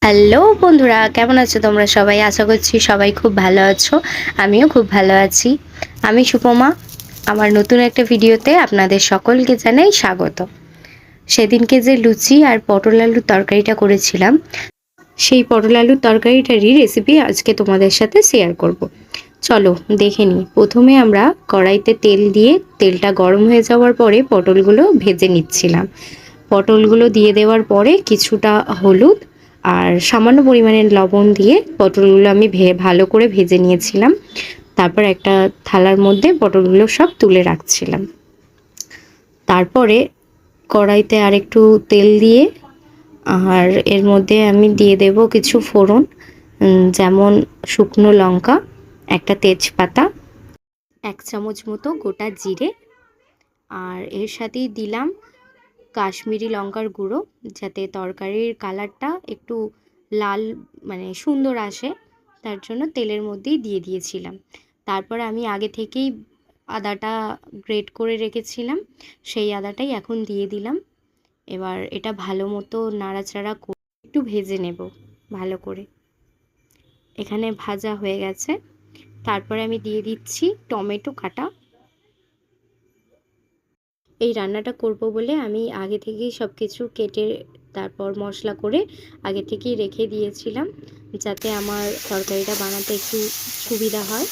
Hello বন্ধুরা, কেমন আছো তোমরা সবাই? আশা করছি সবাই খুব ভালো আছো। আমিও খুব ভালো আছি। আমি সুপমা। আমার নতুন একটা ভিডিওতে আপনাদের সকলকে জানাই স্বাগত। সেদিনকে যে লুচি আর পটল আলুর তরকারিটা করেছিলাম, সেই পটল আলুর তরকারিটারই রেসিপি আজকে তোমাদের সাথে শেয়ার করব। চলো দেখে নিই। প্রথমে আমরা কড়াইতে তেল দিয়ে তেলটা গরম হয়ে যাওয়ার পরে পটলগুলো ভেজে নিচ্ছিলাম। পটলগুলো দিয়ে দেওয়ার পরে কিছুটা হলুদ আর সামান্য পরিমাণের লবণ দিয়ে পটলগুলো আমি ভালো করে ভেজে নিয়েছিলাম। তারপর একটা থালার মধ্যে পটলগুলো সব তুলে রাখছিলাম। তারপরে কড়াইতে আরেকটু তেল দিয়ে আর এর মধ্যে আমি দিয়ে দেব কিছু ফোড়ন, যেমন শুকনো লঙ্কা, একটা তেজপাতা, 1 চামচ মতো গোটা জিরে, আর এর সাথেই দিলাম কাশ্মীরি লঙ্কার গুঁড়ো, যাতে তরকারির কালারটা একটু লাল মানে সুন্দর আসে, তার জন্য তেলের মধ্যেই দিয়ে দিয়েছিলাম। তারপর আমি আগে থেকেই আদাটা গ্রেট করে রেখেছিলাম, সেই আদাটাই এখন দিয়ে দিলাম। এবার এটা ভালো মতো নাড়াচাড়া করে একটু ভেজে নেব ভালো করে। এখানে ভাজা হয়ে গেছে। তারপরে আমি দিয়ে দিচ্ছি টমেটো কাটা। এই রান্নাটা করব বলে আমি আগে থেকেই সব কিছু কেটে তারপর মশলা করে আগে থেকেই রেখে দিয়েছিলাম, যাতে আমার তরকারিটা বানাতে একটু সুবিধা হয়।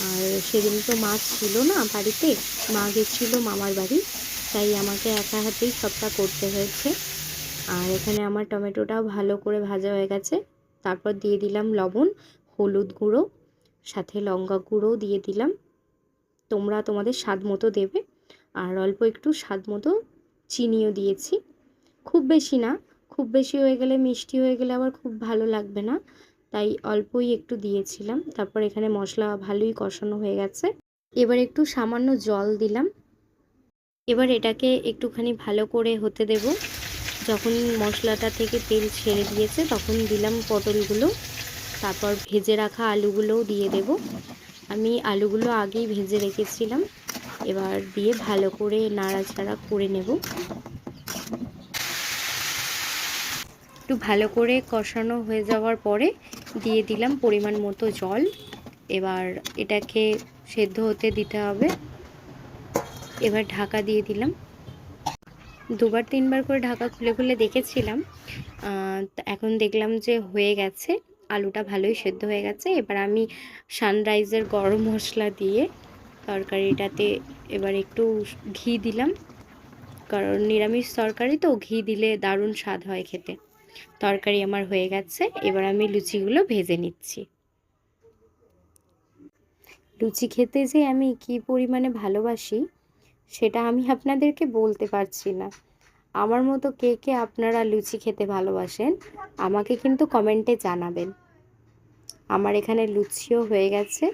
আর সেদিন তো মাছ ছিল না বাড়িতে, মা গেছিল মামার বাড়ি, তাই আমাকে একা হাতেই সবটা করতে হয়েছে। আর এখানে আমার টমেটোটাও ভালো করে ভাজা হয়ে গেছে। তারপর দিয়ে দিলাম লবণ, হলুদ গুঁড়ো, সাথে লঙ্কা গুঁড়োও দিয়ে দিলাম। তোমরা তোমাদের স্বাদ মতো দেবে। আর অল্প একটু স্বাদ মতো চিনিও দিয়েছি, খুব বেশি না। খুব বেশি হয়ে গেলে মিষ্টি হয়ে গেলে আবার খুব ভালো লাগবে না, তাই অল্পই একটু দিয়েছিলাম। তারপর এখানে মশলা ভালোই কষানো হয়ে গেছে। এবার একটু সামান্য জল দিলাম। এবার এটাকে একটুখানি ভালো করে হতে দেব। যখন মশলাটা থেকে তেল ছেড়ে দিয়েছে তখন দিলাম পটলগুলো, তারপর ভেজে রাখা আলুগুলোও দিয়ে দেব। আমি আলুগুলো আগেই ভেজে রেখেছিলাম। এবার দিয়ে ভালো করে নাড়াচাড়া করে নেব। একটু ভালো করে কষানো হয়ে যাওয়ার পরে দিয়ে দিলাম পরিমাণ মতো জল। এবার এটাকে সেদ্ধ হতে দিতে হবে। এবার ঢাকা দিয়ে দিলাম। দুবার তিনবার করে ঢাকা খুলে খুলে দেখেছিলাম। এখন দেখলাম যে হয়ে গেছে, আলুটা ভালোই সেদ্ধ হয়ে গেছে। এবার আমি সানরাইজের গরম মশলা দিয়ে তরকারিটাতে এবার একটু ঘি দিলাম, কারণ নিরামিষ তরকারি তো ঘি দিলে দারুণ স্বাদ হয় খেতে। তরকারি আমার হয়ে গেছে। এবার আমি লুচিগুলো ভেজে নিচ্ছি। লুচি খেতে যে আমি কি পরিমাণে ভালোবাসি সেটা আমি আপনাদেরকে বলতে পারছি না। আমার মতো কে কে আপনারা লুচি খেতে ভালোবাসেন আমাকে কিন্তু কমেন্টে জানাবেন। আমার এখানে লুচিও হয়ে গেছে।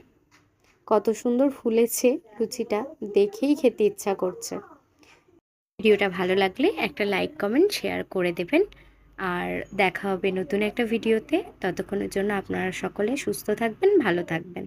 কত সুন্দর ফুলেছে লুচিটা, দেখেই খেতে ইচ্ছা করছে। ভিডিওটা ভালো লাগলে একটা লাইক কমেন্ট শেয়ার করে দেবেন। আর দেখা হবে নতুন একটা ভিডিওতে। ততক্ষণের জন্য আপনারা সকলে সুস্থ থাকবেন, ভালো থাকবেন।